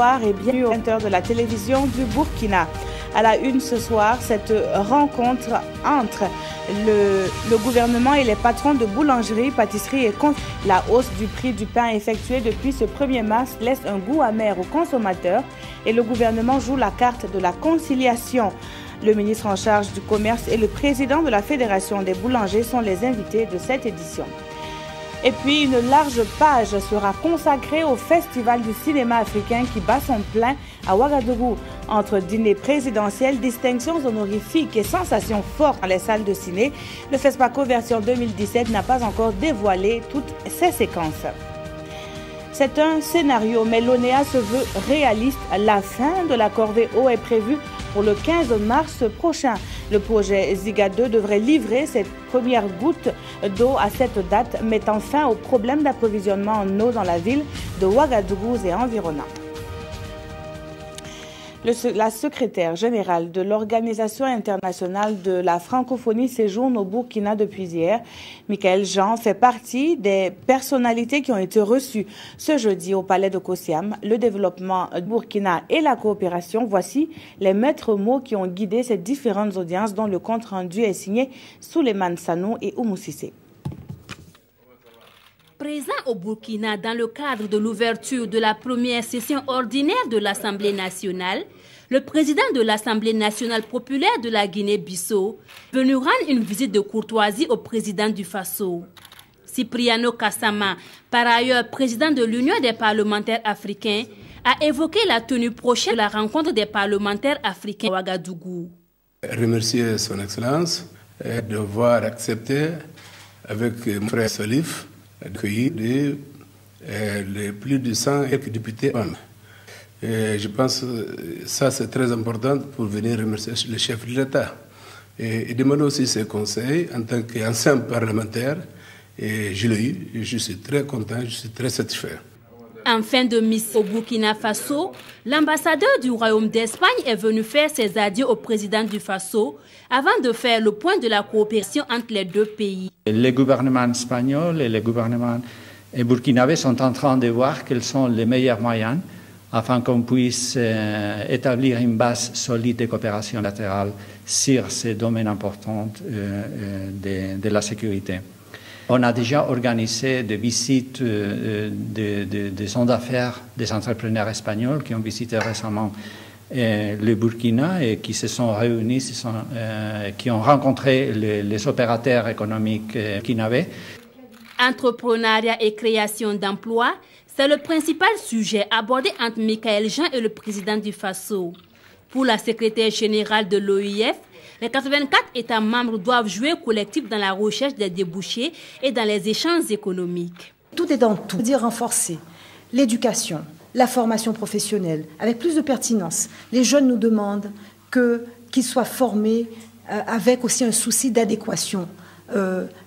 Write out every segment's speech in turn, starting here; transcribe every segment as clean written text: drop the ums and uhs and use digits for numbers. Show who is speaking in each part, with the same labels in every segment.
Speaker 1: Bonsoir et bienvenue au centre de la télévision du Burkina. À la une ce soir, cette rencontre entre le gouvernement et les patrons de boulangerie, pâtisserie et confection. La hausse du prix du pain effectuée depuis ce 1er mars laisse un goût amer aux consommateurs et le gouvernement joue la carte de la conciliation. Le ministre en charge du commerce et le président de la Fédération des boulangers sont les invités de cette édition. Et puis, une large page sera consacrée au Festival du cinéma africain qui bat son plein à Ouagadougou. Entre dîner présidentiel, distinctions honorifiques et sensations fortes dans les salles de ciné, le FESPACO version 2017 n'a pas encore dévoilé toutes ses séquences. C'est un scénario, mais l'ONEA se veut réaliste. La fin de la corvée eau est prévue pour le 15 mars prochain. Le projet Ziga 2 devrait livrer ses premières gouttes d'eau à cette date, mettant fin au problème d'approvisionnement en eau dans la ville de Ouagadougou et environnants. La secrétaire générale de l'Organisation internationale de la francophonie séjourne au Burkina depuis hier. Michael Jean fait partie des personnalités qui ont été reçues ce jeudi au palais de Kossiam. Le développement du Burkina et la coopération, voici les maîtres mots qui ont guidé ces différentes audiences dont le compte rendu est signé Souleymane Sanou et Oumou Sissé.
Speaker 2: Présent au Burkina dans le cadre de l'ouverture de la première session ordinaire de l'Assemblée nationale, le président de l'Assemblée nationale populaire de la Guinée-Bissau est venu rendre une visite de courtoisie au président du Faso. Cipriano Kassama, par ailleurs président de l'Union des parlementaires africains, a évoqué la tenue prochaine de la rencontre des parlementaires africains à Ouagadougou.
Speaker 3: Remercier son Excellence d'avoir accepté avec mon frère Salif d'accueillir les plus de 100 députés. Je pense que ça c'est très important pour venir remercier le chef de l'État et demander aussi ses conseils en tant qu'ancien parlementaire. Et je l'ai eu, et je suis très content, je suis très satisfait.
Speaker 2: En fin de mission au Burkina Faso, l'ambassadeur du Royaume d'Espagne est venu faire ses adieux au président du Faso avant de faire le point de la coopération entre les deux pays.
Speaker 4: Les gouvernements espagnols et les gouvernements burkinabés sont en train de voir quels sont les meilleurs moyens afin qu'on puisse établir une base solide de coopération latérale sur ces domaines importants de la sécurité. On a déjà organisé des visites des hommes d'affaires, des entrepreneurs espagnols qui ont visité récemment le Burkina et qui se sont réunis, qui ont rencontré les opérateurs économiques burkinabés.
Speaker 2: Entrepreneuriat et création d'emplois, c'est le principal sujet abordé entre Michael Jean et le président du Faso. Pour la secrétaire générale de l'OIF, les 84 États membres doivent jouer collectif dans la recherche des débouchés et dans les échanges économiques.
Speaker 5: Tout est dans tout. C'est-à-dire renforcer l'éducation, la formation professionnelle, avec plus de pertinence. Les jeunes nous demandent qu'ils soient formés avec aussi un souci d'adéquation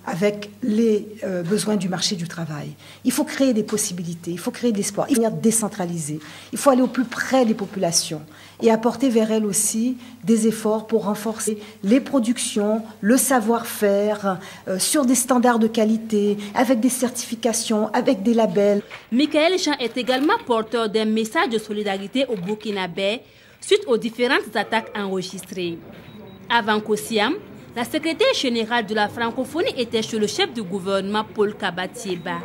Speaker 5: avec les besoins du marché du travail. Il faut créer des possibilités, il faut créer de l'espoir, il faut décentraliser, il faut aller au plus près des populations et apporter vers elles aussi des efforts pour renforcer les productions, le savoir-faire, sur des standards de qualité, avec des certifications, avec des labels.
Speaker 2: Michael Jean est également porteur d'un message de solidarité au Burkinabé suite aux différentes attaques enregistrées. Avant Kossiam, la secrétaire générale de la francophonie était chez le chef du gouvernement Paul Kabatieba.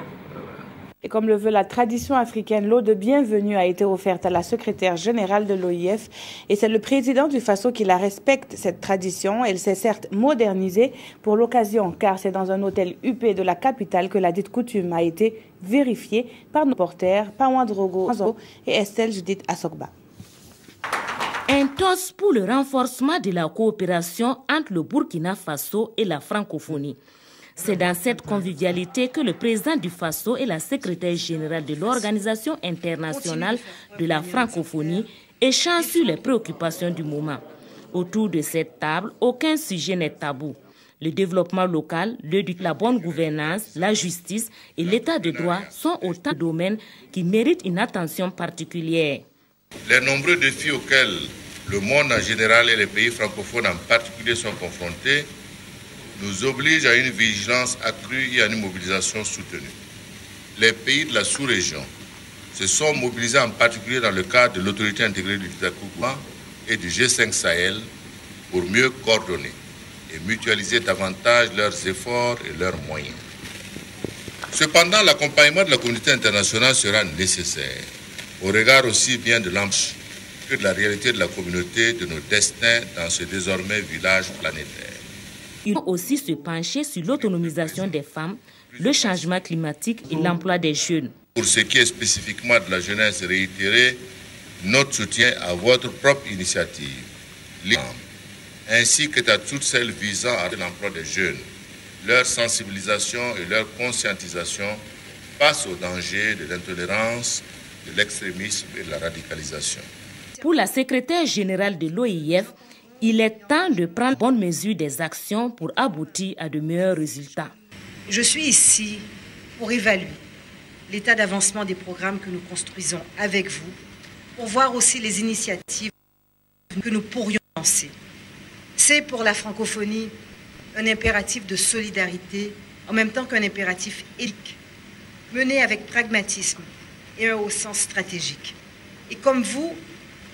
Speaker 1: Et comme le veut la tradition africaine, l'eau de bienvenue a été offerte à la secrétaire générale de l'OIF et c'est le président du Faso qui la respecte, cette tradition. Elle s'est certes modernisée pour l'occasion car c'est dans un hôtel huppé de la capitale que la dite coutume a été vérifiée par nos reporters Pawan Drogo et Estelle Judith Assogba.
Speaker 6: Un toast pour le renforcement de la coopération entre le Burkina Faso et la francophonie. C'est dans cette convivialité que le président du Faso et la secrétaire générale de l'Organisation internationale de la francophonie échangent sur les préoccupations du moment. Autour de cette table, aucun sujet n'est tabou. Le développement local, la bonne gouvernance, la justice et l'état de droit sont autant de domaines qui méritent une attention particulière.
Speaker 7: Les nombreux défis auxquels le monde en général et les pays francophones en particulier sont confrontés nous obligent à une vigilance accrue et à une mobilisation soutenue. Les pays de la sous-région se sont mobilisés en particulier dans le cadre de l'autorité intégrée du Takuba et du G5 Sahel pour mieux coordonner et mutualiser davantage leurs efforts et leurs moyens. Cependant, l'accompagnement de la communauté internationale sera nécessaire, au regard aussi bien de l'ampleur que de la réalité de la communauté, de nos destins dans ce désormais village planétaire.
Speaker 6: Ils vont aussi se pencher sur l'autonomisation des femmes, le changement climatique et l'emploi des jeunes.
Speaker 7: Pour ce qui est spécifiquement de la jeunesse, réitérer notre soutien à votre propre initiative, ainsi que à toutes celles visant à l'emploi des jeunes, leur sensibilisation et leur conscientisation face aux dangers de l'intolérance, de l'extrémisme et de la radicalisation.
Speaker 6: Pour la secrétaire générale de l'OIF, il est temps de prendre bonne mesure des actions pour aboutir à de meilleurs résultats.
Speaker 5: Je suis ici pour évaluer l'état d'avancement des programmes que nous construisons avec vous, pour voir aussi les initiatives que nous pourrions lancer. C'est pour la francophonie un impératif de solidarité, en même temps qu'un impératif éthique, mené avec pragmatisme et un haut sens stratégique. Et comme vous,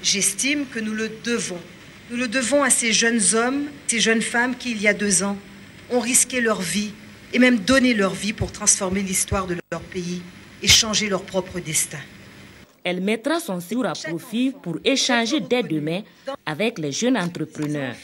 Speaker 5: j'estime que nous le devons. Nous le devons à ces jeunes hommes, ces jeunes femmes qui, il y a 2 ans, ont risqué leur vie et même donné leur vie pour transformer l'histoire de leur pays et changer leur propre destin.
Speaker 6: Elle mettra son séjour à profit pour échanger dès demain avec les jeunes entrepreneurs.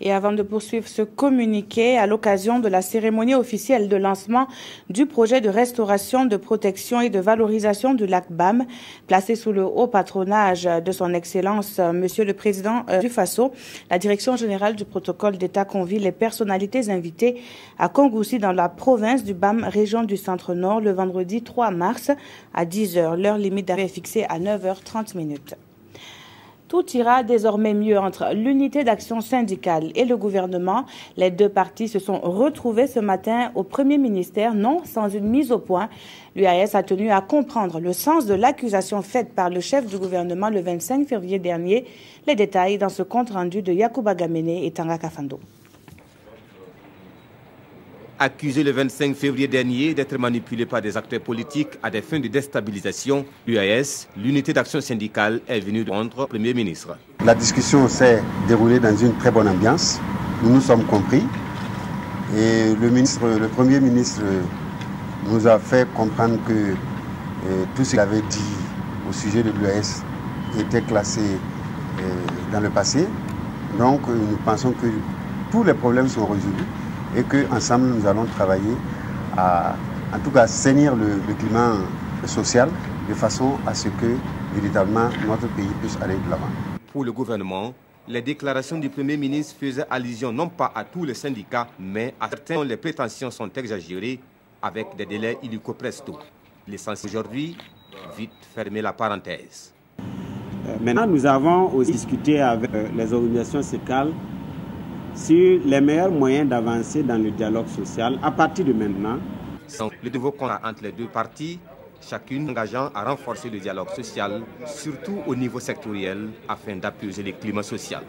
Speaker 1: Et avant de poursuivre ce communiqué, à l'occasion de la cérémonie officielle de lancement du projet de restauration, de protection et de valorisation du lac Bam, placé sous le haut patronage de son Excellence, Monsieur le Président du Faso, la Direction générale du protocole d'État convie les personnalités invitées à Kongoussi dans la province du Bam, région du Centre-Nord, le vendredi 3 mars à 10h. L'heure limite d'arrivée est fixée à 9h30. Tout ira désormais mieux entre l'unité d'action syndicale et le gouvernement. Les 2 parties se sont retrouvées ce matin au Premier ministère, non sans une mise au point. L'UAS a tenu à comprendre le sens de l'accusation faite par le chef du gouvernement le 25 février dernier. Les détails dans ce compte rendu de Yacouba Gamene et Tanga Kafando.
Speaker 8: Accusé le 25 février dernier d'être manipulé par des acteurs politiques à des fins de déstabilisation, l'UAS, l'unité d'action syndicale, est venue rendre au Premier ministre.
Speaker 9: La discussion s'est déroulée dans une très bonne ambiance. Nous nous sommes compris. Et le Premier ministre nous a fait comprendre que tout ce qu'il avait dit au sujet de l'UAS était classé dans le passé. Donc nous pensons que tous les problèmes sont résolus et qu'ensemble nous allons travailler à, en tout cas, assainir le climat social de façon à ce que véritablement notre pays puisse aller de l'avant.
Speaker 8: Pour le gouvernement, les déclarations du Premier ministre faisaient allusion non pas à tous les syndicats, mais à certains dont les prétentions sont exagérées avec des délais illico presto. L'essentiel aujourd'hui, vite fermer la parenthèse.
Speaker 10: Maintenant, nous avons aussi discuté avec les organisations syndicales sur les meilleurs moyens d'avancer dans le dialogue social à partir de maintenant.
Speaker 8: Le nouveau contrat entre les 2 parties, chacune engageant à renforcer le dialogue social, surtout au niveau sectoriel, afin d'apaiser le climat social.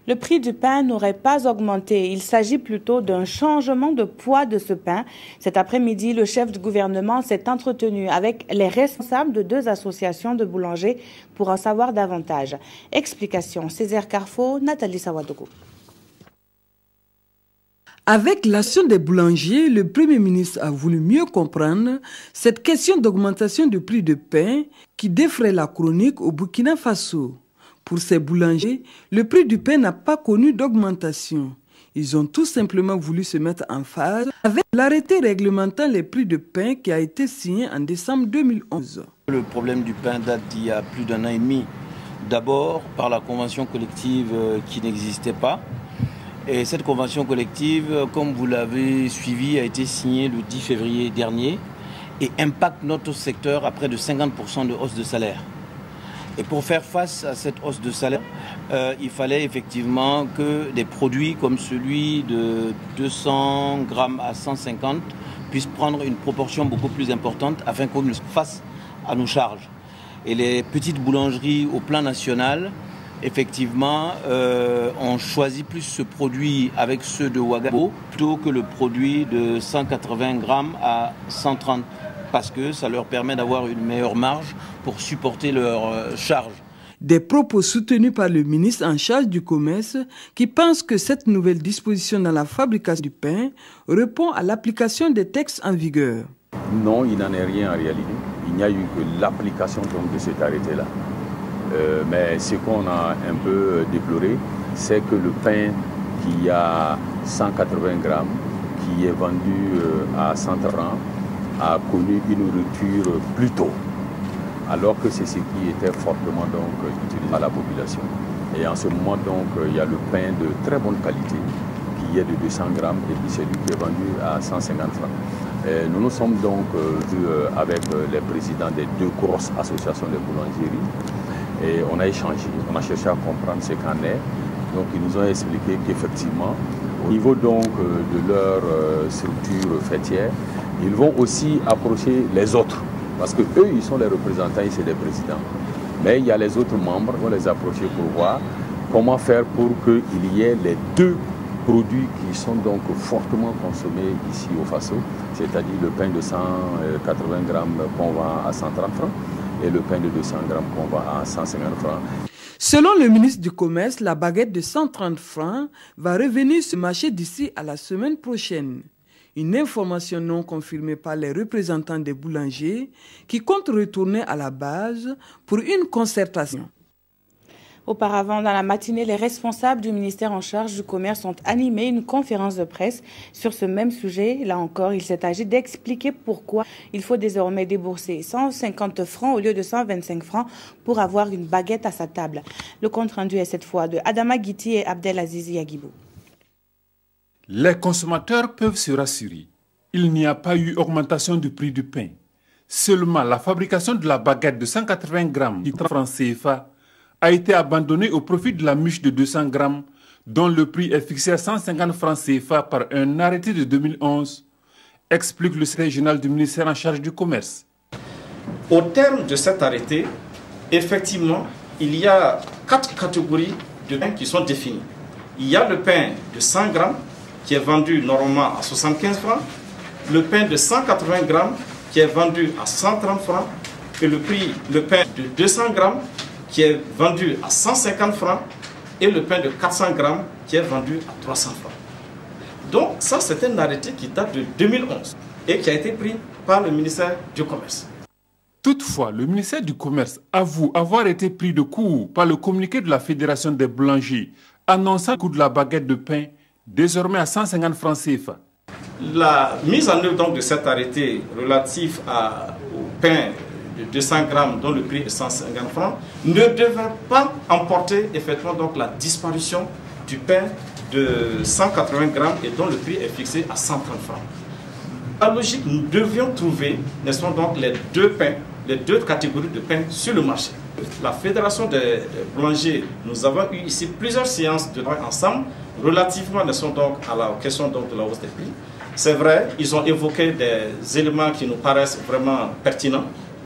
Speaker 1: Le prix du pain n'aurait pas augmenté. Il s'agit plutôt d'un changement de poids de ce pain. Cet après-midi, le chef du gouvernement s'est entretenu avec les responsables de 2 associations de boulangers pour en savoir davantage. Explication, Césaire Carfo, Nathalie Sawadogo.
Speaker 11: Avec l'action des boulangers, le Premier ministre a voulu mieux comprendre cette question d'augmentation du prix du pain qui défraie la chronique au Burkina Faso. Pour ces boulangers, le prix du pain n'a pas connu d'augmentation. Ils ont tout simplement voulu se mettre en phase avec l'arrêté réglementant les prix de pain qui a été signé en décembre 2011.
Speaker 12: Le problème du pain date d'il y a plus d'1 an et demi. D'abord par la convention collective qui n'existait pas. Et cette convention collective, comme vous l'avez suivi, a été signée le 10 février dernier et impacte notre secteur à près de 50% de hausse de salaire. Et pour faire face à cette hausse de salaire, il fallait effectivement que des produits comme celui de 200 grammes à 150 puissent prendre une proportion beaucoup plus importante afin qu'on nous fasse à nos charges. Et les petites boulangeries au plan national, effectivement, ont choisi plus ce produit avec ceux de Ouagadougou plutôt que le produit de 180 grammes à 130. parce que ça leur permet d'avoir une meilleure marge pour supporter leurs charges.
Speaker 11: Des propos soutenus par le ministre en charge du commerce qui pense que cette nouvelle disposition dans la fabrication du pain répond à l'application des textes en vigueur.
Speaker 13: Non, il n'en est rien en réalité. Il n'y a eu que l'application de cet arrêté-là. Mais ce qu'on a un peu déploré, c'est que le pain qui a 180 grammes, qui est vendu à 130 francs, a connu une rupture plus tôt. Alors que c'est ce qui était fortement utilisé par la population. Et en ce moment, il y a le pain de très bonne qualité, qui est de 200 grammes, et puis celui qui est vendu à 150 francs. Et nous nous sommes vus avec les présidents des deux grosses associations de boulangeries, et on a échangé, on a cherché à comprendre ce qu'en est. Donc ils nous ont expliqué qu'effectivement, au niveau de leur structure fêtière, ils vont aussi approcher les autres. Parce qu'eux, ils sont les représentants et c'est les présidents. Mais il y a les autres membres, on va les approcher pour voir comment faire pour qu'il y ait les deux produits qui sont fortement consommés ici au Faso, c'est-à-dire le pain de 180 grammes qu'on vend à 130 francs et le pain de 200 grammes qu'on vend à 150 francs.
Speaker 11: Selon le ministre du Commerce, la baguette de 130 francs va revenir sur le marché d'ici à la semaine prochaine. Une information non confirmée par les représentants des boulangers qui comptent retourner à la base pour une concertation.
Speaker 1: Auparavant, dans la matinée, les responsables du ministère en charge du commerce ont animé une conférence de presse sur ce même sujet. Là encore, il s'est agi d'expliquer pourquoi il faut désormais débourser 150 francs au lieu de 125 francs pour avoir une baguette à sa table. Le compte rendu est cette fois de Adama Guiti et Abdelaziz Yagibou.
Speaker 14: Les consommateurs peuvent se rassurer. Il n'y a pas eu augmentation du prix du pain. Seulement, la fabrication de la baguette de 180 grammes de francs CFA a été abandonnée au profit de la miche de 200 grammes, dont le prix est fixé à 150 francs CFA par un arrêté de 2011, explique le secrétaire général du ministère en charge du commerce.
Speaker 15: Au terme de cet arrêté, effectivement, il y a 4 catégories de pain qui sont définies. Il y a le pain de 100 grammes, qui est vendu normalement à 75 francs, le pain de 180 grammes qui est vendu à 130 francs et le pain de 200 grammes qui est vendu à 150 francs et le pain de 400 grammes qui est vendu à 300 francs. Donc ça, c'est un arrêté qui date de 2011 et qui a été pris par le ministère du Commerce.
Speaker 14: Toutefois, le ministère du Commerce avoue avoir été pris de court par le communiqué de la Fédération des boulangers annonçant le coût de la baguette de pain désormais à 150 francs CFA.
Speaker 15: La mise en œuvre donc de cet arrêté relatif au pain de 200 grammes dont le prix est 150 francs ne devrait pas emporter effectivement donc la disparition du pain de 180 grammes et dont le prix est fixé à 130 francs. La logique, nous devions trouver, n'est-ce pas, donc les deux pains, les deux catégories de pain sur le marché. La Fédération des boulangers, nous avons eu ici plusieurs séances de travail ensemble relativement donc, à la question donc, de la hausse des prix. C'est vrai, ils ont évoqué des éléments qui nous paraissent vraiment pertinents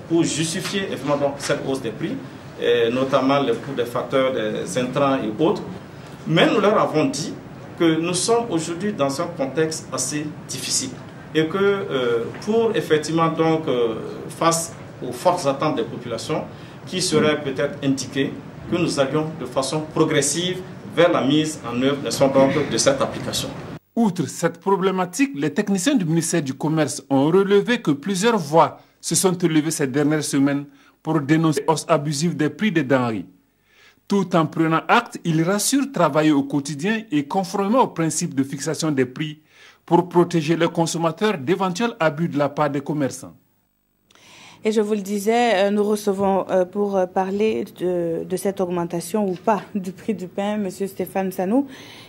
Speaker 15: pour justifier effectivement, donc, cette hausse des prix, et notamment le coût des facteurs, des intrants et autres. Mais nous leur avons dit que nous sommes aujourd'hui dans un contexte assez difficile et que pour effectivement donc face aux fortes attentes des populations, qui serait peut-être indiqué que nous allions de façon progressive vers la mise en œuvre de cette application.
Speaker 14: Outre cette problématique, les techniciens du ministère du Commerce ont relevé que plusieurs voix se sont élevées ces dernières semaines pour dénoncer la hausse abusive des prix des denrées. Tout en prenant acte, ils rassurent travailler au quotidien et conformément au principe de fixation des prix pour protéger les consommateurs d'éventuels abus de la part des commerçants.
Speaker 1: Et je vous le disais, nous recevons pour parler de cette augmentation ou pas du prix du pain, M. Stéphane Sanou,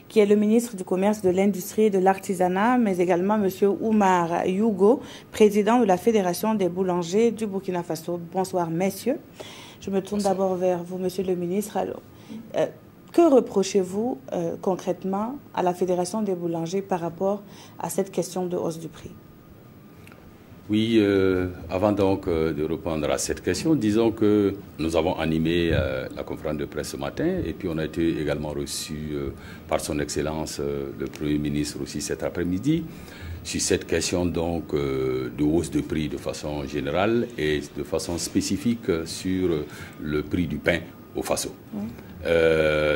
Speaker 1: qui est le ministre du Commerce, de l'Industrie et de l'Artisanat, mais également M. Oumar Yougo, président de la Fédération des boulangers du Burkina Faso. Bonsoir, messieurs. Je me tourne d'abord vers vous, Monsieur le ministre. Alors, que reprochez-vous concrètement à la Fédération des boulangers par rapport à cette question de hausse du prix ?
Speaker 16: Oui, avant donc de répondre à cette question, disons que nous avons animé la conférence de presse ce matin et puis on a été également reçu par son Excellence le Premier ministre aussi cet après-midi sur cette question donc de hausse de prix de façon générale et de façon spécifique sur le prix du pain au Faso.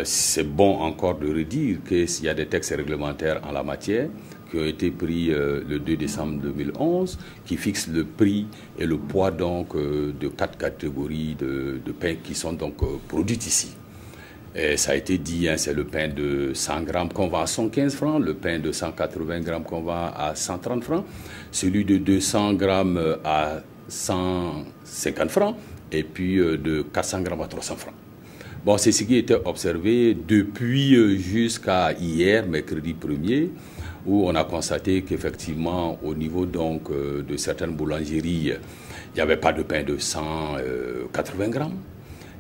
Speaker 16: C'est bon encore de redire qu'il y a des textes réglementaires en la matière qui ont été pris le 2 décembre 2011, qui fixent le prix et le poids donc de 4 catégories de pain qui sont donc produites ici. Et ça a été dit, hein, c'est le pain de 100 grammes qu'on vend à 115 francs, le pain de 180 grammes qu'on vend à 130 francs, celui de 200 grammes à 150 francs, et puis de 400 grammes à 300 francs. Bon, c'est ce qui était observé depuis jusqu'à hier, mercredi 1er, où on a constaté qu'effectivement, au niveau donc de certaines boulangeries, il n'y avait pas de pain de 180 grammes.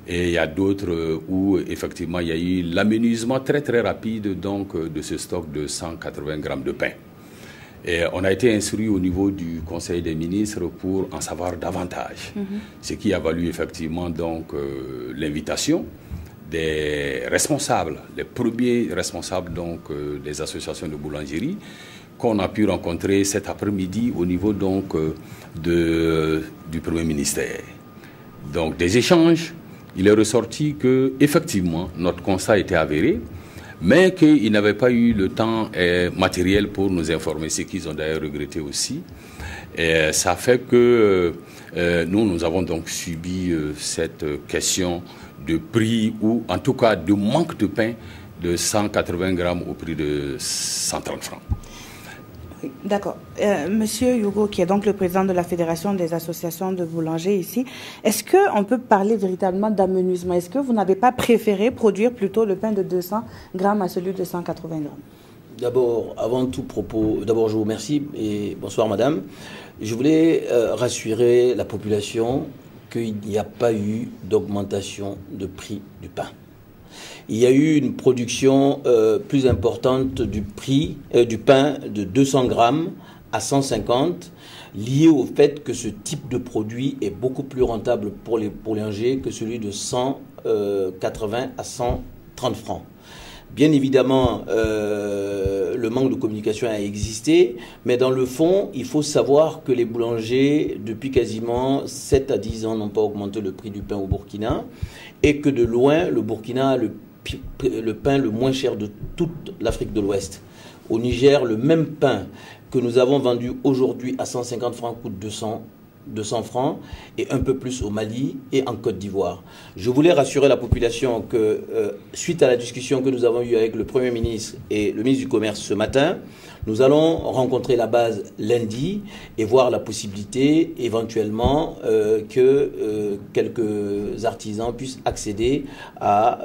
Speaker 16: Et il y a d'autres où, effectivement, il y a eu l'amenuisement très très rapide donc, de ce stock de 180 grammes de pain. Et on a été instruit au niveau du Conseil des ministres pour en savoir davantage. Ce qui a valu effectivement donc l'invitation des responsables, les premiers responsables donc des associations de boulangerie qu'on a pu rencontrer cet après-midi au niveau donc du Premier ministère. Donc des échanges, il est ressorti que effectivement notre constat était avéré, mais qu'ils n'avaient pas eu le temps matériel pour nous informer, ce qu'ils ont d'ailleurs regretté aussi. Et ça fait que nous avons donc subi cette question de prix ou en tout cas de manque de pain de 180 grammes au prix de 130 francs.
Speaker 1: D'accord. Monsieur Hugo, qui est donc le président de la Fédération des associations de boulangers ici, est-ce qu'on peut parler véritablement d'amenuisement? Est-ce que vous n'avez pas préféré produire plutôt le pain de 200 grammes à celui de 180 grammes?
Speaker 12: D'abord, avant tout propos, d'abord je vous remercie et bonsoir madame. Je voulais rassurer la population qu'il n'y a pas eu d'augmentation de prix du pain. Il y a eu une production plus importante du prix du pain de 200 grammes à 150, liée au fait que ce type de produit est beaucoup plus rentable pour les boulangers que celui de 180 à 130 francs. Bien évidemment, le manque de communication a existé, mais dans le fond, il faut savoir que les boulangers, depuis quasiment 7 à 10 ans, n'ont pas augmenté le prix du pain au Burkina, et que de loin, le Burkina a le pain le moins cher de toute l'Afrique de l'Ouest. Au Niger, le même pain que nous avons vendu aujourd'hui à 150 francs coûte 200 francs et un peu plus au Mali et en Côte d'Ivoire. Je voulais rassurer la population que suite à la discussion que nous avons eue avec le Premier ministre et le ministre du Commerce ce matin, nous allons rencontrer la base lundi et voir la possibilité éventuellement que quelques artisans puissent accéder à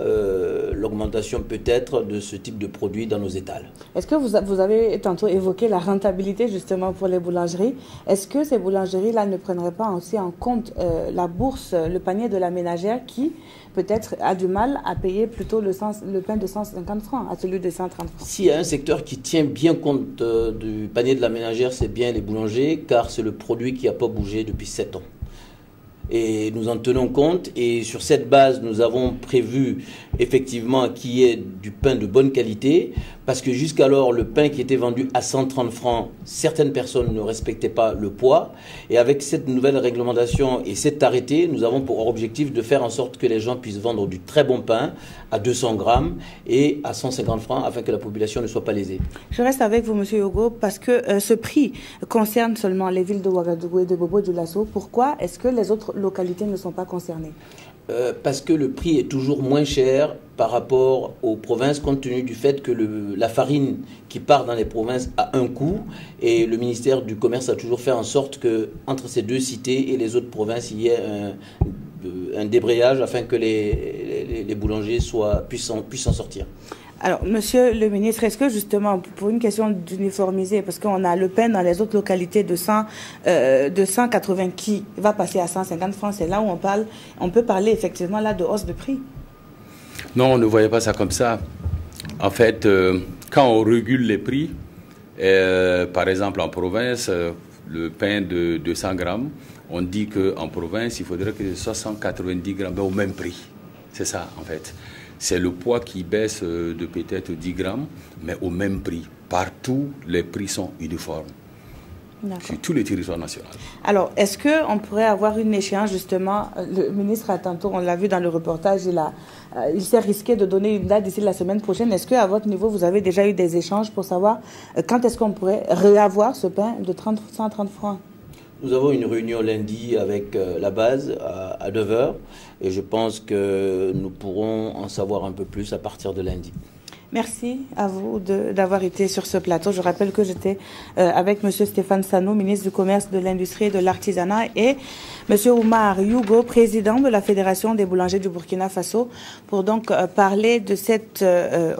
Speaker 12: l'augmentation peut-être de ce type de produit dans nos étals. Est-ce que vous avez tantôt évoqué la rentabilité justement pour les boulangeries? Est-ce que ces boulangeries-là ne prendraient pas aussi en compte la bourse, le panier de la ménagère qui peut-être a du mal à payer plutôt le pain de 150 francs à celui de 130 francs? S'il y a un secteur qui tient bien compte du panier de la ménagère, c'est bien les boulangers, car c'est le produit qui n'a pas bougé depuis 7 ans. Et nous en tenons compte, et sur cette base, nous avons prévu effectivement qu'il y ait du pain de bonne qualité, parce que jusqu'alors, le pain qui était vendu à 130 francs, certaines personnes ne respectaient pas le poids, et avec cette nouvelle réglementation et cet arrêté, nous avons pour objectif de faire en sorte que les gens puissent vendre du très bon pain à 200 grammes et à 150 francs, afin que la population ne soit pas lésée. Je reste avec vous, Monsieur Hugo, parce que ce prix concerne seulement les villes de Ouagadougou et de Bobo-Dioulasso. Pourquoi est-ce que les autres localités ne sont pas concernées? Parce que le prix est toujours moins cher par rapport aux provinces, compte tenu du fait que la farine qui part dans les provinces a un coût, et le ministère du Commerce a toujours fait en sorte que entre ces deux cités et les autres provinces, il y ait un débrayage afin que les boulangers puissent en sortir. Alors, Monsieur le ministre, est-ce que justement, pour une question d'uniformiser, parce qu'on a le pain dans les autres localités de 180 qui va passer à 150 francs, c'est là où on peut parler effectivement là de hausse de prix? Non, on ne voyait pas ça comme ça. En fait, quand on régule les prix, par exemple en province, le pain de 200 grammes, on dit qu'en province, il faudrait que ce soit 190 grammes au même prix. C'est ça, en fait. C'est le poids qui baisse de peut-être 10 grammes, mais au même prix. Partout, les prix sont uniformes.
Speaker 16: sur tout le territoire national.
Speaker 1: Alors, est-ce qu'on pourrait avoir une échéance, justement? Le ministre, à tantôt, on l'a vu dans le reportage, il s'est risqué de donner une date d'ici la semaine prochaine. Est-ce qu'à votre niveau, vous avez déjà eu des échanges pour savoir quand est-ce qu'on pourrait réavoir ce pain de 130 francs?
Speaker 12: Nous avons une réunion lundi avec la base à 9h et je pense que nous pourrons en savoir un peu plus à partir de lundi.
Speaker 1: Merci à vous d'avoir été sur ce plateau. Je rappelle que j'étais avec M. Stéphane Sano, ministre du Commerce, de l'Industrie et de l'Artisanat, et M. Oumar Yougo, président de la Fédération des boulangers du Burkina Faso, pour donc parler de cette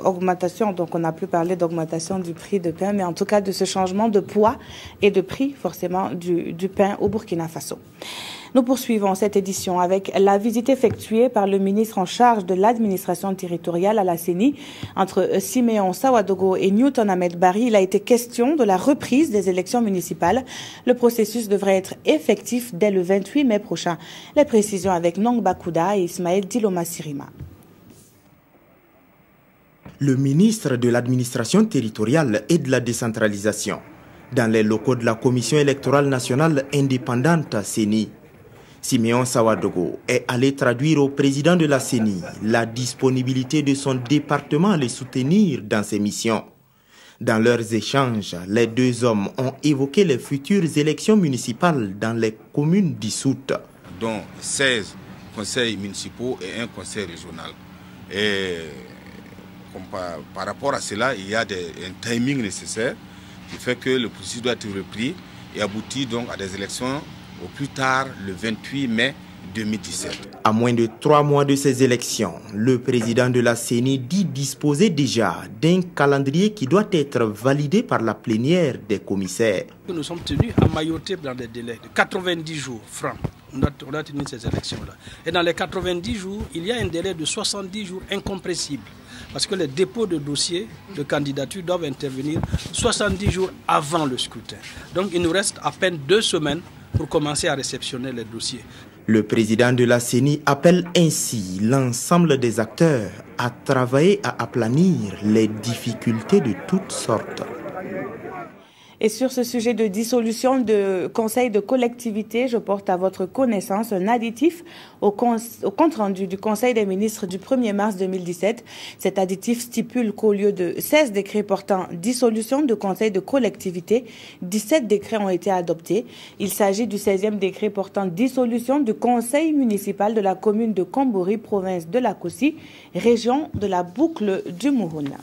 Speaker 1: augmentation. Donc on n'a plus parlé d'augmentation du prix de pain, mais en tout cas de ce changement de poids et de prix forcément du pain au Burkina Faso. Nous poursuivons cette édition avec la visite effectuée par le ministre en charge de l'administration territoriale à la CENI entre Siméon Sawadogo et Newton Ahmed Barry. Il a été question de la reprise des élections municipales. Le processus devrait être effectif dès le 28 mai prochain. Les précisions avec Nong Bakouda et Ismaël Diloma Sirima.
Speaker 17: Le ministre de l'administration territoriale et de la décentralisation, dans les locaux de la Commission électorale nationale indépendante CENI, Siméon Sawadogo est allé traduire au président de la CENI la disponibilité de son département à les soutenir dans ses missions. Dans leurs échanges, les deux hommes ont évoqué les futures élections municipales dans les communes dissoutes,
Speaker 18: dont 16 conseils municipaux et un conseil régional. Et par rapport à cela, il y a un timing nécessaire qui fait que le processus doit être repris et aboutir donc à des élections au plus tard le 28 mai 2017.
Speaker 17: À moins de 3 mois de ces élections, le président de la CENI dit disposer déjà d'un calendrier qui doit être validé par la plénière des commissaires.
Speaker 19: Nous sommes tenus à mailloter dans des délais de 90 jours francs. On a tenu ces élections-là. Et dans les 90 jours, il y a un délai de 70 jours incompressible. Parce que les dépôts de dossiers de candidature doivent intervenir 70 jours avant le scrutin. Donc il nous reste à peine 2 semaines pour commencer à réceptionner les dossiers.
Speaker 17: Le président de la CENI appelle ainsi l'ensemble des acteurs à travailler à aplanir les difficultés de toutes sortes.
Speaker 1: Et sur ce sujet de dissolution de conseil de collectivité, je porte à votre connaissance un additif au compte-rendu du Conseil des ministres du 1er mars 2017. Cet additif stipule qu'au lieu de 16 décrets portant dissolution de conseil de collectivité, 17 décrets ont été adoptés. Il s'agit du 16e décret portant dissolution du conseil municipal de la commune de Kombori, province de la Kossi, région de la boucle du Mourouna.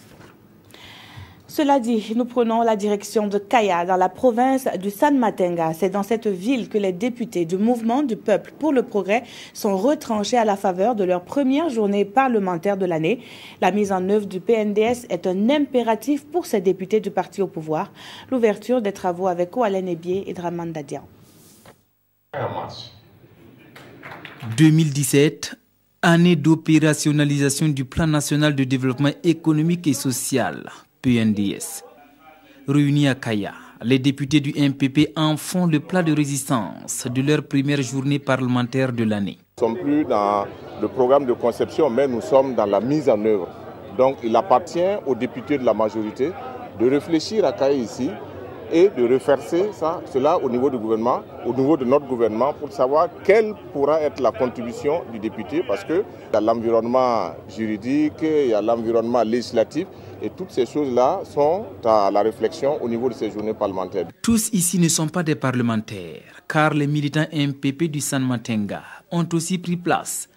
Speaker 1: Cela dit, nous prenons la direction de Kaya, dans la province du San Matenga. C'est dans cette ville que les députés du Mouvement du Peuple pour le Progrès sont retranchés à la faveur de leur première journée parlementaire de l'année. La mise en œuvre du PNDS est un impératif pour ces députés du parti au pouvoir. L'ouverture des travaux avec Oualen Ebié et Draman Dadian.
Speaker 20: 2017, année d'opérationnalisation du Plan national de développement économique et social. PNDS. Réunis à Kaya, les députés du MPP en font le plat de résistance de leur première journée parlementaire de l'année.
Speaker 21: Nous ne sommes plus dans le programme de conception, mais nous sommes dans la mise en œuvre. Donc il appartient aux députés de la majorité de réfléchir à Kaya ici et de reverser cela au niveau du gouvernement, au niveau de notre gouvernement, pour savoir quelle pourra être la contribution du député, parce qu'il y a l'environnement juridique, il y a l'environnement législatif, et toutes ces choses-là sont à la réflexion au niveau de ces journées parlementaires.
Speaker 20: Tous ici ne sont pas des parlementaires, car les militants MPP du San Matenga ont aussi pris place,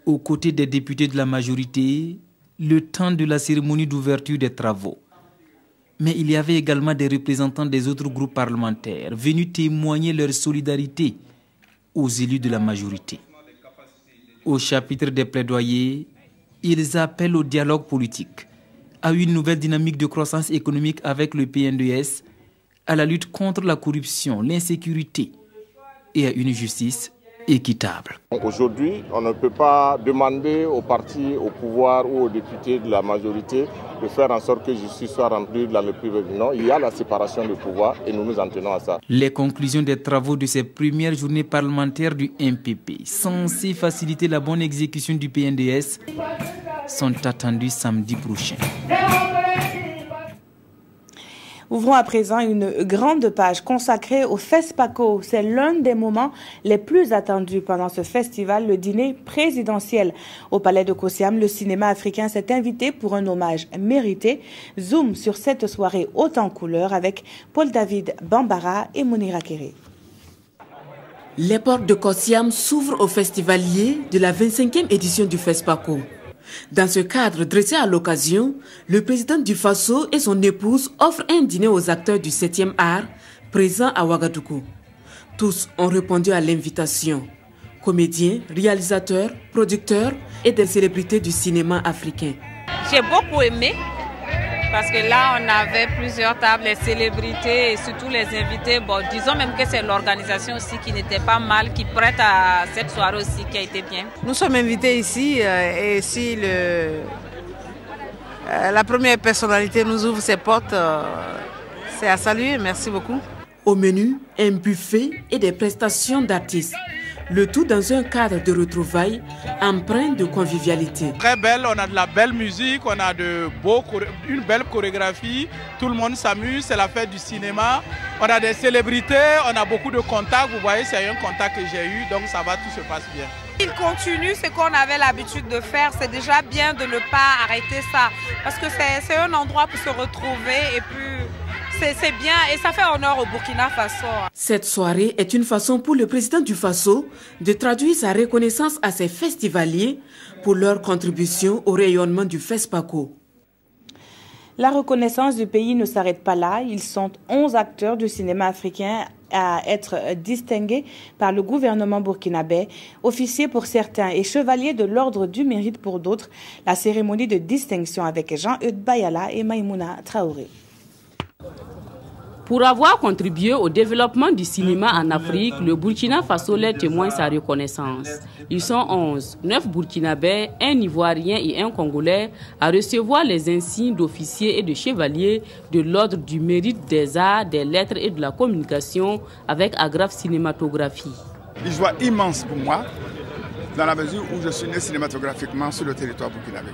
Speaker 20: aux côtés des députés de la majorité, le temps de la cérémonie d'ouverture des travaux. Mais il y avait également des représentants des autres groupes parlementaires venus témoigner leur solidarité aux élus de la majorité. Au chapitre des plaidoyers, ils appellent au dialogue politique, à une nouvelle dynamique de croissance économique avec le PNDS, à la lutte contre la corruption, l'insécurité et à une justice équitable.
Speaker 21: Aujourd'hui, on ne peut pas demander aux partis au pouvoir ou aux députés de la majorité de faire en sorte que justice soit rendue dans le privé. Non, il y a la séparation du pouvoir et nous nous en tenons à ça.
Speaker 20: Les conclusions des travaux de ces premières journées parlementaires du MPP, censées faciliter la bonne exécution du PNDS, sont attendues samedi prochain.
Speaker 1: Ouvrons à présent une grande page consacrée au FESPACO. C'est l'un des moments les plus attendus pendant ce festival, le dîner présidentiel. Au palais de Kosiam, le cinéma africain s'est invité pour un hommage mérité. Zoom sur cette soirée haute en couleurs avec Paul-David Bambara et Mounira Kéré.
Speaker 3: Les portes de Kosiam s'ouvrent aux festivaliers de la 25e édition du FESPACO. Dans ce cadre dressé à l'occasion, le président du Faso et son épouse offrent un dîner aux acteurs du 7e art présents à Ouagadougou. Tous ont répondu à l'invitation. Comédiens, réalisateurs, producteurs et des célébrités du cinéma africain.
Speaker 22: J'ai beaucoup aimé parce que là, on avait plusieurs tables, les célébrités et surtout les invités. Bon, disons même que c'est l'organisation aussi qui n'était pas mal, qui prête à cette soirée aussi qui a été bien.
Speaker 23: Nous sommes invités ici et si la première personnalité nous ouvre ses portes, c'est à saluer. Merci beaucoup.
Speaker 3: Au menu, un buffet et des prestations d'artistes. Le tout dans un cadre de retrouvailles empreint de convivialité.
Speaker 24: Très belle, on a de la belle musique, on a une belle chorégraphie, tout le monde s'amuse, c'est la fête du cinéma. On a des célébrités, on a beaucoup de contacts, vous voyez, c'est un contact que j'ai eu, donc ça va, tout se passe bien.
Speaker 22: Il continue ce qu'on avait l'habitude de faire, c'est déjà bien de ne pas arrêter ça, parce que c'est un endroit pour se retrouver et puis c'est bien et ça fait honneur au Burkina Faso.
Speaker 3: Cette soirée est une façon pour le président du Faso de traduire sa reconnaissance à ses festivaliers pour leur contribution au rayonnement du FESPACO.
Speaker 1: La reconnaissance du pays ne s'arrête pas là. Ils sont 11 acteurs du cinéma africain à être distingués par le gouvernement burkinabé, officiers pour certains et chevaliers de l'ordre du mérite pour d'autres. La cérémonie de distinction avec Jean-Eudes Bayala et Maïmouna Traoré.
Speaker 25: Pour avoir contribué au développement du cinéma en Afrique, le Burkina Faso leur témoigne sa reconnaissance. Ils sont 11, 9 Burkinabés, 1 Ivoirien et 1 Congolais à recevoir les insignes d'officiers et de chevaliers de l'ordre du mérite des arts, des lettres et de la communication avec agrafe cinématographie.
Speaker 26: Une joie immense pour moi, dans la mesure où je suis né cinématographiquement sur le territoire burkinabé.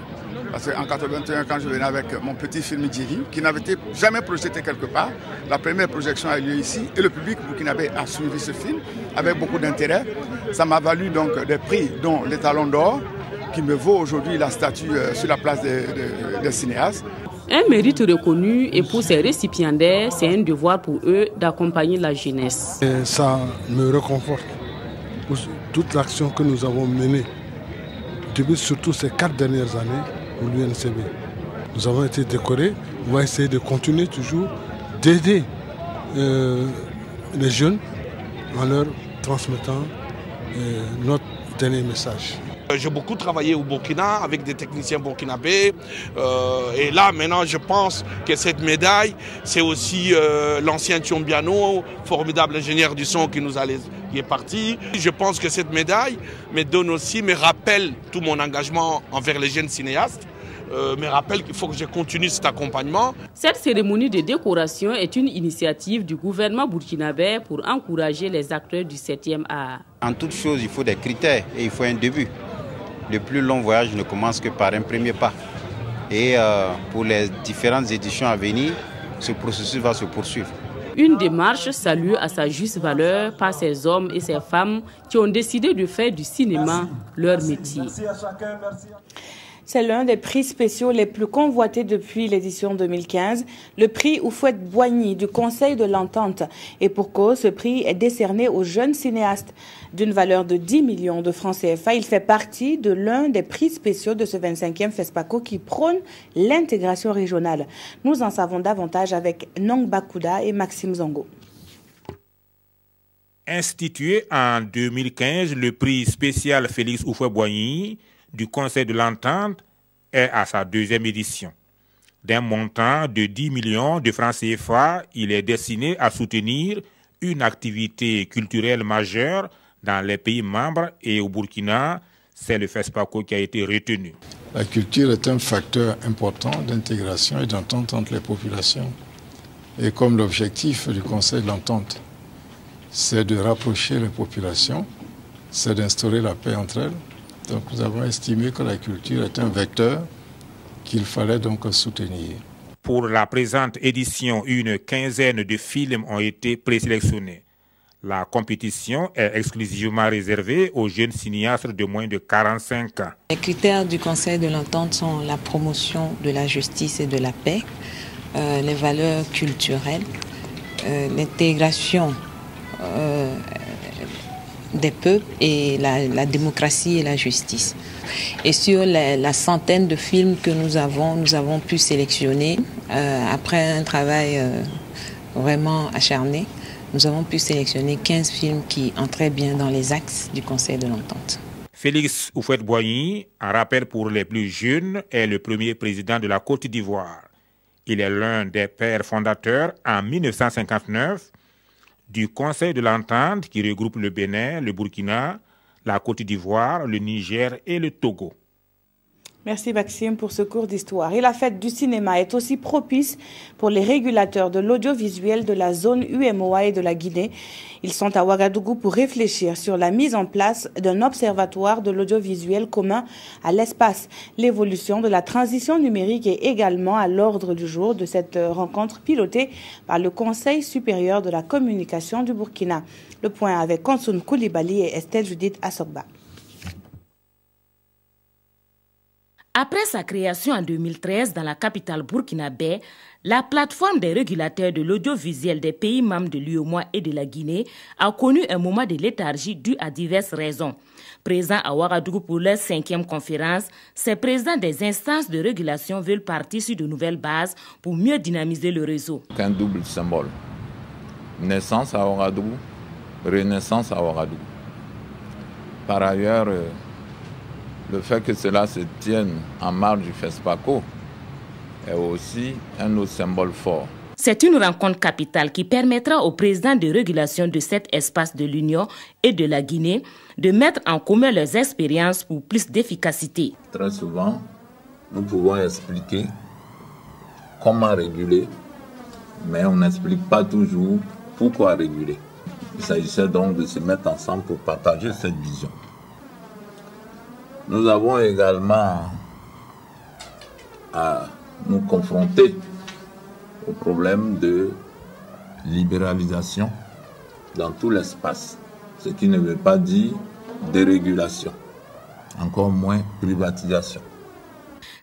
Speaker 26: Parce qu'en 1981, quand je venais avec mon petit film Djiri, qui n'avait été jamais projeté quelque part, la première projection a eu lieu ici et le public burkinabé a suivi ce film avec beaucoup d'intérêt. Ça m'a valu donc des prix, dont les Talons d'Or, qui me vaut aujourd'hui la statue sur la place des cinéastes.
Speaker 25: Un mérite reconnu et pour ces récipiendaires, c'est un devoir pour eux d'accompagner la jeunesse.
Speaker 27: Et ça me réconforte pour toute l'action que nous avons menée depuis surtout ces 4 dernières années pour l'UNCB. Nous avons été décorés, on va essayer de continuer toujours d'aider les jeunes en leur transmettant notre dernier message.
Speaker 28: J'ai beaucoup travaillé au Burkina avec des techniciens burkinabés et là maintenant je pense que cette médaille c'est aussi l'ancien Thiombiano, formidable ingénieur du son qui est parti. Je pense que cette médaille me rappelle tout mon engagement envers les jeunes cinéastes, me rappelle qu'il faut que je continue cet accompagnement.
Speaker 25: Cette cérémonie de décoration est une initiative du gouvernement burkinabé pour encourager les acteurs du 7e art.
Speaker 29: En toute chose, il faut des critères et il faut un début. Le plus long voyage ne commence que par un premier pas. Et pour les différentes éditions à venir, ce processus va se poursuivre.
Speaker 25: Une démarche saluée à sa juste valeur par ces hommes et ces femmes qui ont décidé de faire du cinéma leur métier.
Speaker 1: Merci à chacun, merci. C'est l'un des prix spéciaux les plus convoités depuis l'édition 2015, le prix Houphouët-Boigny du Conseil de l'Entente. Et pour cause, ce prix est décerné aux jeunes cinéastes d'une valeur de 10 millions de francs CFA. Il fait partie de l'un des prix spéciaux de ce 25e FESPACO qui prône l'intégration régionale. Nous en savons davantage avec Nong Bakouda et Maxime Zongo.
Speaker 30: Institué en 2015, le prix spécial Félix Houphouët-Boigny du Conseil de l'Entente est à sa 2e édition. D'un montant de 10 millions de francs CFA, il est destiné à soutenir une activité culturelle majeure dans les pays membres et au Burkina, c'est le FESPACO qui a été retenu.
Speaker 31: La culture est un facteur important d'intégration et d'entente entre les populations. Et comme l'objectif du Conseil de l'Entente, c'est de rapprocher les populations, c'est d'instaurer la paix entre elles. Donc nous avons estimé que la culture est un vecteur qu'il fallait donc soutenir.
Speaker 30: Pour la présente édition, une quinzaine de films ont été présélectionnés. La compétition est exclusivement réservée aux jeunes cinéastes de moins de 45 ans.
Speaker 2: Les critères du Conseil de l'entente sont la promotion de la justice et de la paix, les valeurs culturelles, l'intégration des peuples et la démocratie et la justice. Et sur la centaine de films que nous avons pu sélectionner, après un travail vraiment acharné, nous avons pu sélectionner 15 films qui entraient bien dans les axes du Conseil de l'entente.
Speaker 30: Félix Houphouët-Boigny, en rappel pour les plus jeunes, est le premier président de la Côte d'Ivoire. Il est l'un des pères fondateurs, en 1959, du Conseil de l'entente qui regroupe le Bénin, le Burkina, la Côte d'Ivoire, le Niger et le Togo.
Speaker 1: Merci Maxime pour ce cours d'histoire. Et la fête du cinéma est aussi propice pour les régulateurs de l'audiovisuel de la zone UEMOA et de la Guinée. Ils sont à Ouagadougou pour réfléchir sur la mise en place d'un observatoire de l'audiovisuel commun à l'espace. L'évolution de la transition numérique est également à l'ordre du jour de cette rencontre pilotée par le Conseil supérieur de la communication du Burkina. Le point avec Konsoun Koulibaly et Estelle Judith Assogba.
Speaker 4: Après sa création en 2013 dans la capitale burkinabé, la plateforme des régulateurs de l'audiovisuel des pays membres de l'UEMOA et de la Guinée a connu un moment de léthargie dû à diverses raisons. Présents à Ouagadougou pour leur 5e conférence, ces présidents des instances de régulation veulent partir sur de nouvelles bases pour mieux dynamiser le réseau.
Speaker 5: Un double symbole. Naissance à Ouagadougou, renaissance à Ouagadougou. Par ailleurs, le fait que cela se tienne en marge du FESPACO est aussi un autre symbole fort.
Speaker 4: C'est une rencontre capitale qui permettra aux présidents de régulation de cet espace de l'Union et de la Guinée de mettre en commun leurs expériences pour plus d'efficacité.
Speaker 5: Très souvent, nous pouvons expliquer comment réguler, mais on n'explique pas toujours pourquoi réguler. Il s'agissait donc de se mettre ensemble pour partager cette vision. Nous avons également à nous confronter au problème de libéralisation dans tout l'espace, ce qui ne veut pas dire dérégulation, encore moins privatisation.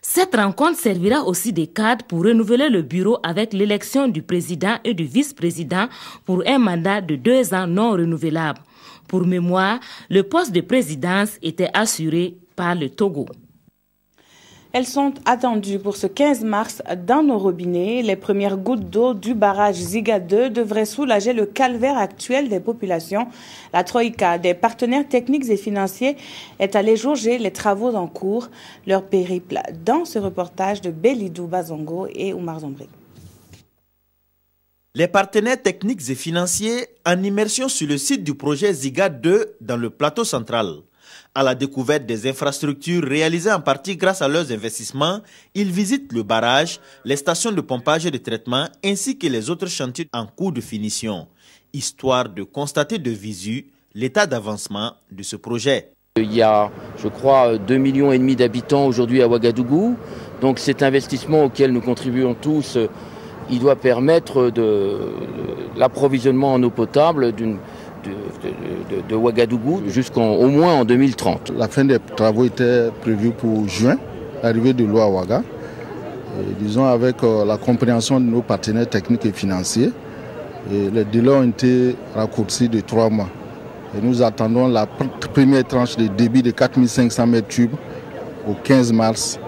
Speaker 4: Cette rencontre servira aussi de cadre pour renouveler le bureau avec l'élection du président et du vice-président pour un mandat de 2 ans non renouvelable. Pour mémoire, le poste de présidence était assuré par le Togo.
Speaker 1: Elles sont attendues pour ce 15 mars dans nos robinets. Les premières gouttes d'eau du barrage Ziga 2 devraient soulager le calvaire actuel des populations. La Troïka des partenaires techniques et financiers est allée jauger les travaux en cours. Leur périple dans ce reportage de Belidou Bazongo et Oumar Zombré.
Speaker 17: Les partenaires techniques et financiers en immersion sur le site du projet Ziga 2 dans le plateau central. À la découverte des infrastructures réalisées en partie grâce à leurs investissements, ils visitent le barrage, les stations de pompage et de traitement ainsi que les autres chantiers en cours de finition, histoire de constater de visu l'état d'avancement de ce projet.
Speaker 6: Il y a, je crois, 2,5 millions d'habitants aujourd'hui à Ouagadougou. Donc cet investissement auquel nous contribuons tous, il doit permettre de l'approvisionnement en eau potable de Ouagadougou jusqu'au moins en 2030.
Speaker 7: La fin des travaux était prévue pour juin, l'arrivée de l'eau à Ouaga. Disons avec la compréhension de nos partenaires techniques et financiers, les délais ont été raccourcis de 3 mois. Et nous attendons la première tranche de débit de 4500 mètres cubes au 15 mars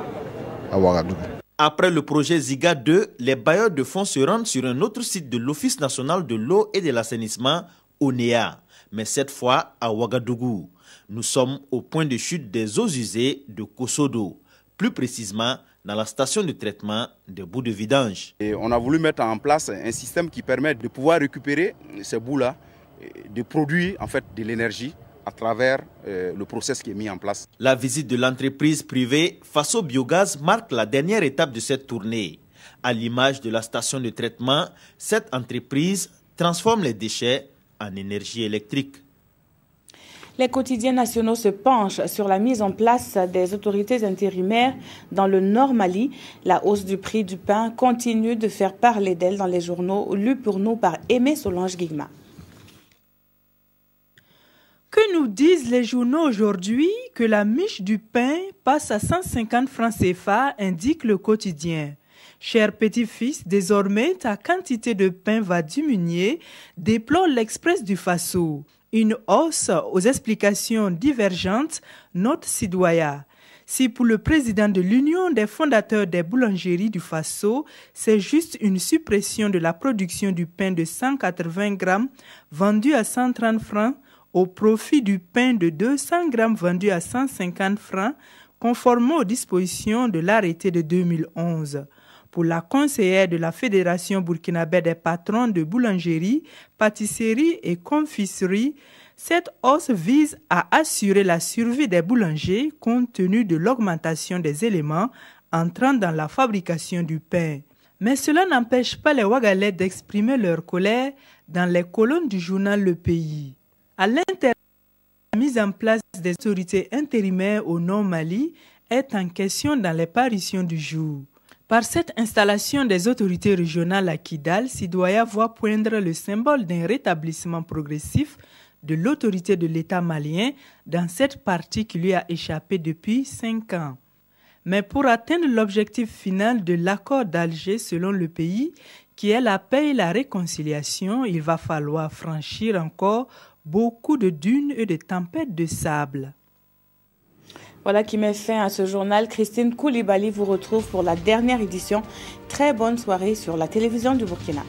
Speaker 7: à Ouagadougou.
Speaker 17: Après le projet Ziga 2, les bailleurs de fonds se rendent sur un autre site de l'Office national de l'eau et de l'assainissement, ONEA, mais cette fois à Ouagadougou. Nous sommes au point de chute des eaux usées de Kosodo, plus précisément dans la station de traitement de boues de vidange.
Speaker 8: Et on a voulu mettre en place un système qui permet de pouvoir récupérer ces boues-là, de produire en fait de l'énergie à travers le process qui est mis en place.
Speaker 17: La visite de l'entreprise privée Faso Biogaz marque la dernière étape de cette tournée. À l'image de la station de traitement, cette entreprise transforme les déchets en énergie électrique.
Speaker 1: Les quotidiens nationaux se penchent sur la mise en place des autorités intérimaires dans le Nord Mali. La hausse du prix du pain continue de faire parler d'elle dans les journaux lus pour nous par Aimé Solange Guigma.
Speaker 9: Que nous disent les journaux aujourd'hui? Que la miche du pain passe à 150 francs CFA, indique le quotidien. Cher petit-fils, désormais ta quantité de pain va diminuer, déplore l'Express du Faso. Une hausse aux explications divergentes, note Sidoya. Si pour le président de l'Union des fondateurs des boulangeries du Faso, c'est juste une suppression de la production du pain de 180 grammes vendu à 130 francs au profit du pain de 200 grammes vendu à 150 francs, conformément aux dispositions de l'arrêté de 2011. Pour la conseillère de la Fédération burkinabé des patrons de boulangerie, pâtisserie et confiserie, cette hausse vise à assurer la survie des boulangers compte tenu de l'augmentation des éléments entrant dans la fabrication du pain. Mais cela n'empêche pas les Ouagalais d'exprimer leur colère dans les colonnes du journal Le Pays. À l'intérieur, la mise en place des autorités intérimaires au Nord Mali est en question dans les parutions du jour. Par cette installation des autorités régionales à Kidal, Sidoya voit poindre le symbole d'un rétablissement progressif de l'autorité de l'État malien dans cette partie qui lui a échappé depuis 5 ans. Mais pour atteindre l'objectif final de l'accord d'Alger selon Le Pays, qui est la paix et la réconciliation, il va falloir franchir encore beaucoup de dunes et de tempêtes de sable.
Speaker 1: Voilà qui met fin à ce journal. Christine Koulibaly vous retrouve pour la dernière édition. Très bonne soirée sur la télévision du Burkina.